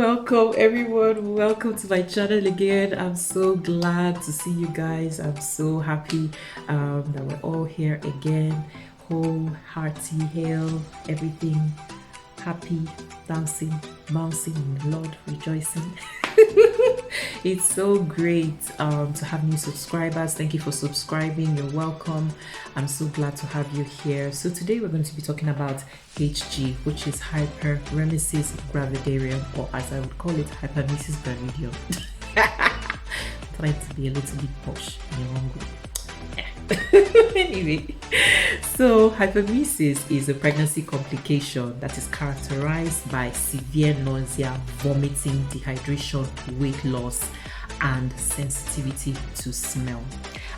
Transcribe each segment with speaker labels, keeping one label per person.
Speaker 1: Welcome everyone, welcome to my channel again. I'm so glad to see you guys. I'm so happy that we're all here again. Whole hearty hail, everything happy, dancing, bouncing in the Lord, rejoicing. It's so great to have new subscribers. Thank you for subscribing. You're welcome. I'm so glad to have you here. So today we're going to be talking about HG, which is Hyperemesis Gravidarum, or as I would call it, Hyperemesis Gravidarum. Trying to be a little bit posh in a wrong way. Anyway, so hyperemesis is a pregnancy complication that is characterized by severe nausea, vomiting, dehydration, weight loss, and sensitivity to smell,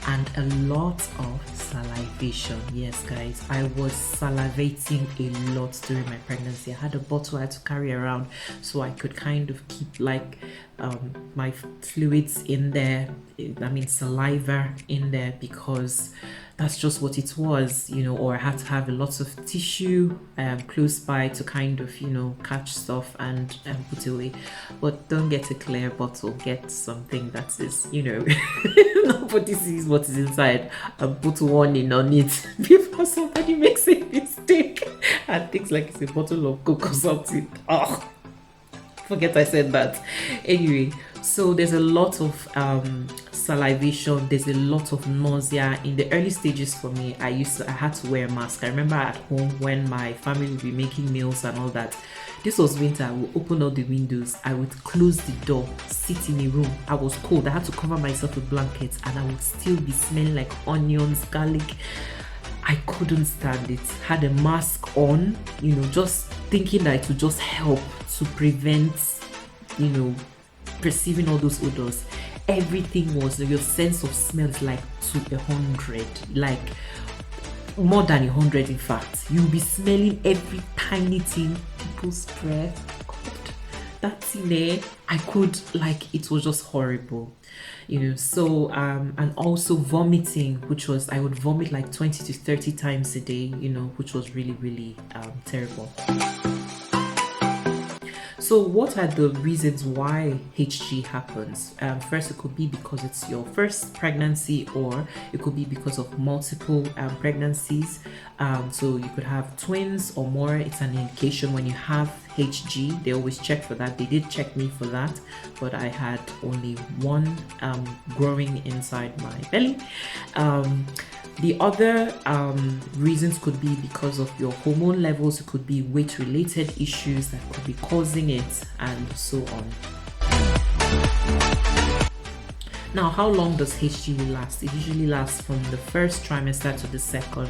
Speaker 1: and a lot of salivation. Yes guys, I was salivating a lot during my pregnancy. I had a bottle I had to carry around so I could kind of keep like my fluids in there, I mean saliva in there, because that's just what it was, you know. Or I had to have a lot of tissue close by to kind of, you know, catch stuff and put away. But don't get a clear bottle, get something that is, you know, nobody sees what is inside, and put warning on it before somebody makes a mistake and thinks like it's a bottle of Coke or something. Oh, forget I said that. Anyway, so there's a lot of salivation, there's a lot of nausea. In the early stages for me, I had to wear a mask. I remember at home when my family would be making meals and all that. This was winter. I would open all the windows, I would close the door, sit in a room. I was cold, I had to cover myself with blankets, and I would still be smelling like onions, garlic. I couldn't stand it. Had a mask on, you know, just thinking that it would just help to prevent, you know, perceiving all those odors. Everything was, your sense of smell is like to 100, like more than 100 in fact. You'll be smelling every tiny thing, people's breath. God, that thing I could, like, it was just horrible, you know. So and also vomiting, which was, I would vomit like 20 to 30 times a day, you know, which was really terrible. So what are the reasons why HG happens? First, it could be because it's your first pregnancy, or it could be because of multiple pregnancies. So you could have twins or more. It's an indication when you have HG. They always check for that. They did check me for that, but I had only one growing inside my belly. The other reasons could be because of your hormone levels. It could be weight related issues that could be causing it, and so on. Now, how long does HG last? It usually lasts from the first trimester to the second.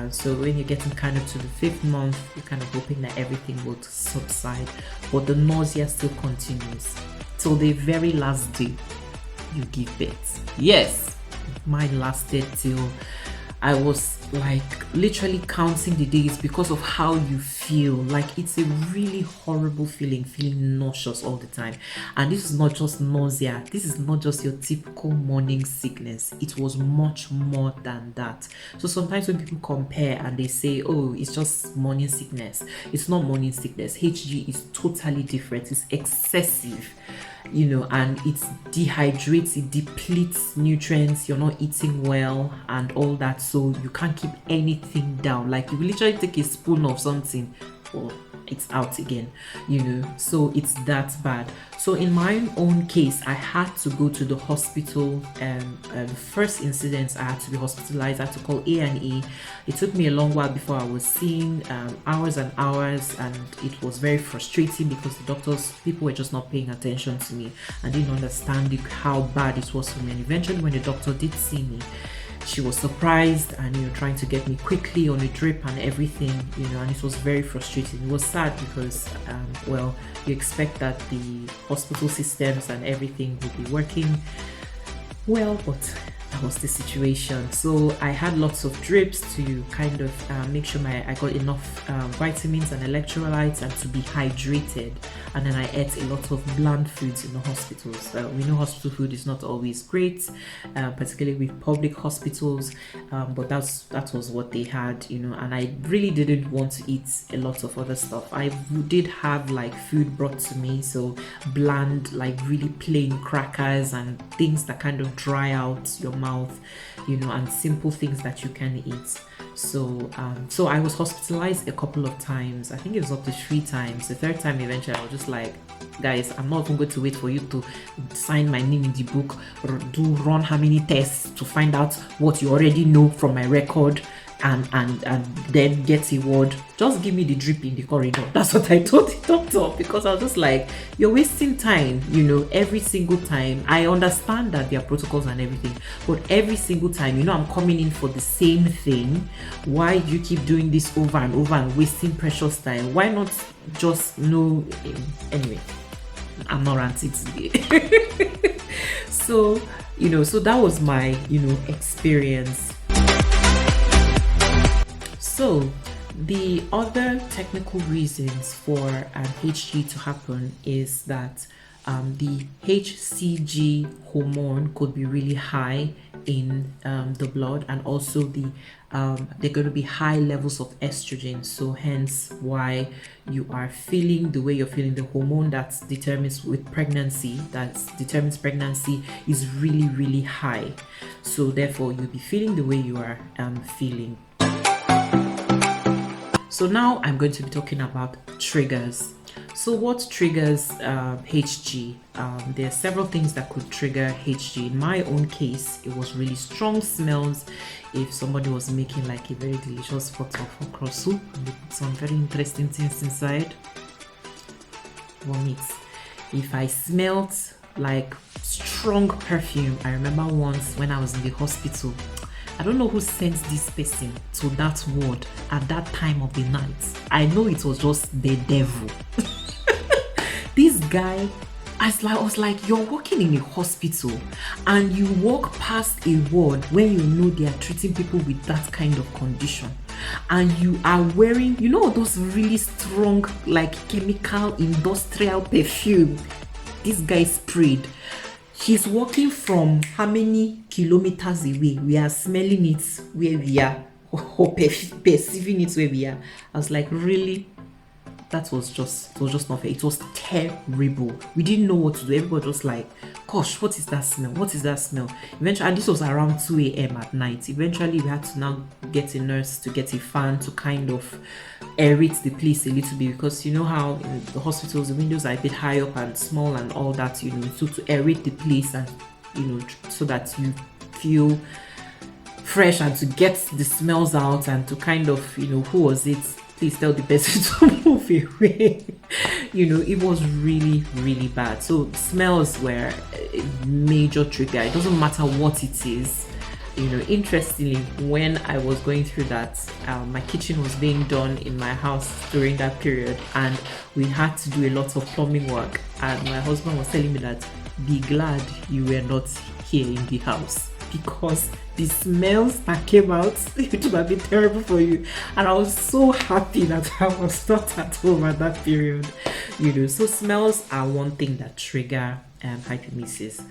Speaker 1: So when you're getting kind of to the 5th month, you're kind of hoping that everything would subside, but the nausea still continues till the very last day you give birth. Yes, mine lasted till I was like literally counting the days, because of how you feel. Like, it's a really horrible feeling nauseous all the time. And this is not just nausea, this is not just your typical morning sickness. It was much more than that. So sometimes when people compare and they say, oh, it's just morning sickness, it's not morning sickness. HG is totally different. It's excessive, you know, and it dehydrates, it depletes nutrients. You're not eating well and all that, so you can't keep anything down. Like, you literally take a spoon of something, or it's out again, you know. So it's that bad. So in my own case, I had to go to the hospital. The first incident, I had to be hospitalized. I had to call A&E. It took me a long while before I was seen, hours and hours, and it was very frustrating because the people were just not paying attention to me and didn't understand how bad it was for me. And eventually, when the doctor did see me, she was surprised and, you know, trying to get me quickly on a drip and everything, you know. And it was very frustrating. It was sad because well, you expect that the hospital systems and everything would be working well, but that was the situation. So I had lots of drips to kind of make sure I got enough vitamins and electrolytes and to be hydrated. And then I ate a lot of bland foods in the hospitals. We know hospital food is not always great, particularly with public hospitals, but that was what they had, you know. And I really didn't want to eat a lot of other stuff. I did have like food brought to me, so bland, like really plain crackers and things that kind of dry out your mouth, you know, and simple things that you can eat. So I was hospitalized a couple of times. I think it was up to 3 times. The third time eventually I was just like, guys, I'm not even going to wait for you to sign my name in the book or run how many tests to find out what you already know from my record and then get a word. Just give me the drip in the corridor. That's what I told the doctor, because I was just like, you're wasting time, you know, every single time. I understand that there are protocols and everything, but every single time, you know, I'm coming in for the same thing. Why do you keep doing this over and over and wasting precious time? Why not just know? Anyway, I'm not ranting today. So, you know, so that was my, you know, experience. So the other technical reasons for HG to happen is that the HCG hormone could be really high in the blood, and also there are going to be high levels of estrogen. So hence why you are feeling the way you're feeling. The hormone that determines pregnancy is really, really high. So therefore you'll be feeling the way you are feeling. So now I'm going to be talking about triggers. So what triggers HG? There are several things that could trigger HG. In my own case, it was really strong smells. If somebody was making like a very delicious pot of okra soup and they put some very interesting things inside, vomit. If I smelled like strong perfume, I remember once when I was in the hospital, I don't know who sent this person to that ward at that time of the night. I know it was just the devil. This guy, I was like, you're working in a hospital and you walk past a ward when you know they are treating people with that kind of condition, and you are wearing, you know, those really strong, like chemical industrial perfume this guy sprayed. He's walking from how many kilometers away? We are smelling it where we are, or perceiving it where we are. I was like, really? It was just not fair. It was terrible. We didn't know what to do. Everybody was like, gosh, what is that smell? What is that smell? Eventually, and this was around 2 a.m. at night. Eventually, we had to now get a nurse to get a fan to kind of aerate the place a little bit, because you know how in the hospitals, the windows are a bit high up and small and all that, you know, so to aerate the place and, you know, so that you feel fresh and to get the smells out and to kind of, you know, who was it? Please tell the person to move away. You know, it was really, really bad. So smells were a major trigger. It doesn't matter what it is. You know, interestingly, when I was going through that, my kitchen was being done in my house during that period, and we had to do a lot of plumbing work. And my husband was telling me that, be glad you were not here in the house, because the smells that came out, it would have been terrible for you. And I was so happy that I was not at home at that period. You know, so smells are one thing that trigger hyperemesis.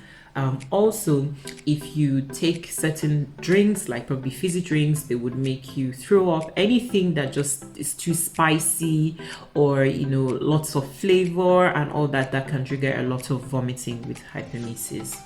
Speaker 1: Also, if you take certain drinks, like probably fizzy drinks, they would make you throw up. Anything that just is too spicy, or, you know, lots of flavor and all that, that can trigger a lot of vomiting with hyperemesis.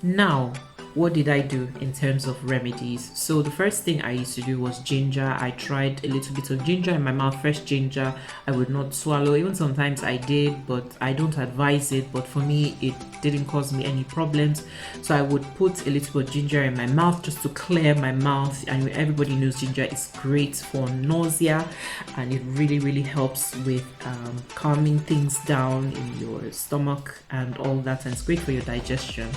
Speaker 1: Now, what did I do in terms of remedies? So the first thing I used to do was ginger. I tried a little bit of ginger in my mouth, fresh ginger. I would not swallow. Even sometimes I did, but I don't advise it. But for me, it didn't cause me any problems. So I would put a little bit of ginger in my mouth just to clear my mouth. And everybody knows ginger is great for nausea, and it really, really helps with calming things down in your stomach and all that, and it's great for your digestion.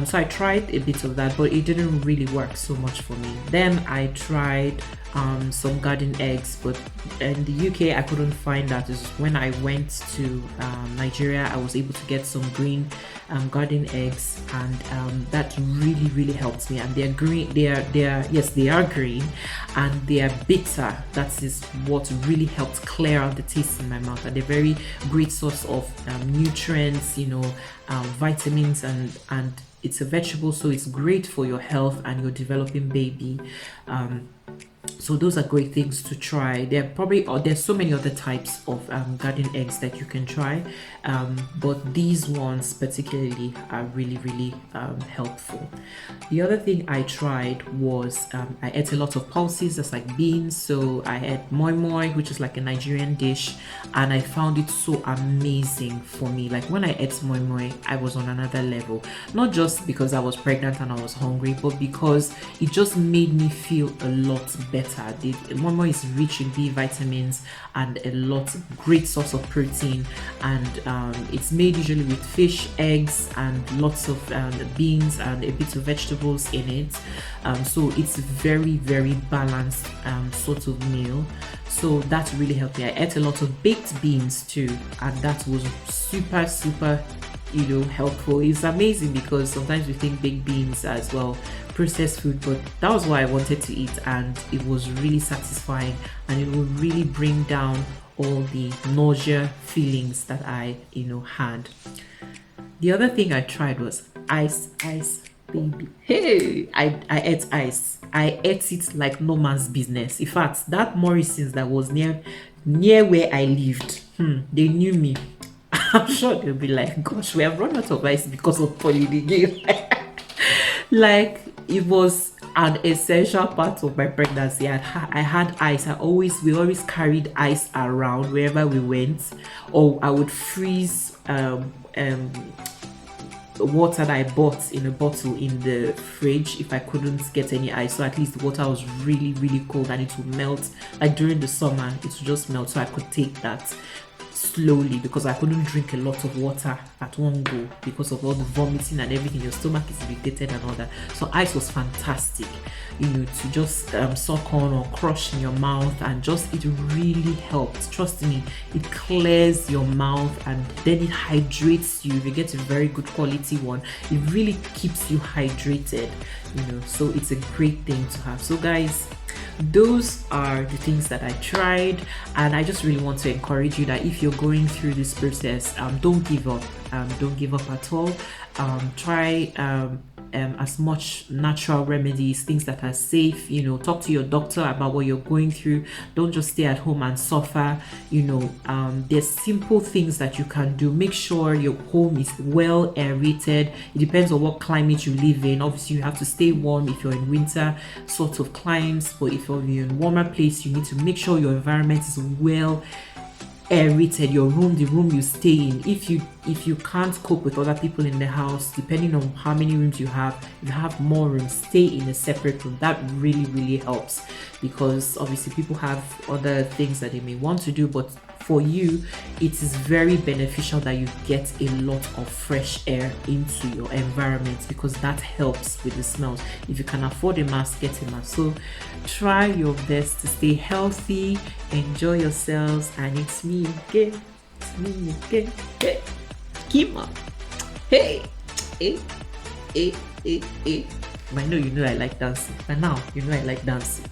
Speaker 1: So I tried a bit of that, but it didn't really work so much for me. Then I tried some garden eggs, but in the UK I couldn't find that. Is when I went to Nigeria, I was able to get some green garden eggs, and that really helped me. And they're green, they are yes, they are green, and they are bitter. That is what really helped clear out the taste in my mouth. And they're very great source of nutrients, you know, vitamins, and it's a vegetable, so it's great for your health and your developing baby. So those are great things to try. There's so many other types of garden eggs that you can try, but these ones particularly are really helpful. The other thing I tried was I ate a lot of pulses, that's like beans. So I ate moi moi, which is like a Nigerian dish, and I found it so amazing for me. Like when I ate moi moi, I was on another level, not just because I was pregnant and I was hungry, but because it just made me feel a lot better. The moi moi is rich in B vitamins and a lot great source of protein, and it's made usually with fish, eggs, and lots of beans and a bit of vegetables in it. So it's very balanced sort of meal. So that really helped me. I ate a lot of baked beans too, and that was super you know, helpful. It's amazing because sometimes we think baked beans as well processed food, but that was what I wanted to eat, and it was really satisfying, and it will really bring down all the nausea feelings that I, you know, had. The other thing I tried was ice baby. Hey, I ate ice. I ate it like no man's business. In fact, that Morrison's that was near where I lived, they knew me. I'm sure they'll be like, gosh, we have run out of ice because of Pauline again. Like, it was an essential part of my pregnancy. I had ice. We always carried ice around wherever we went, or I would freeze water that I bought in a bottle in the fridge if I couldn't get any ice. So at least the water was really cold and it would melt. Like during the summer, it would just melt, so I could take that slowly because I couldn't drink a lot of water at one go because of all the vomiting and everything. Your stomach is irritated and all that. So ice was fantastic, you know, to just suck on or crush in your mouth, and just it really helped. Trust me, it clears your mouth and then it hydrates you. If you get a very good quality one, it really keeps you hydrated, you know, so it's a great thing to have. So guys, those are the things that I tried, and I just really want to encourage you that if you're going through this process, don't give up. Don't give up at all. Try as much natural remedies, things that are safe. You know, talk to your doctor about what you're going through. Don't just stay at home and suffer. You know, there's simple things that you can do. Make sure your home is well aerated. It depends on what climate you live in. Obviously, you have to stay warm if you're in winter sort of climes, but if you're in warmer place, you need to make sure your environment is well aerated. Your room, the room you stay in, if you can't cope with other people in the house, depending on how many rooms you have, if you have more rooms, stay in a separate room. That really helps, because obviously people have other things that they may want to do, but for you it is very beneficial that you get a lot of fresh air into your environment, because that helps with the smells. If you can afford a mask, get a mask. So try your best to stay healthy, enjoy yourselves, and it's me again. Hey, Kima. Hey. I know you know I like dancing. But now you know I like dancing.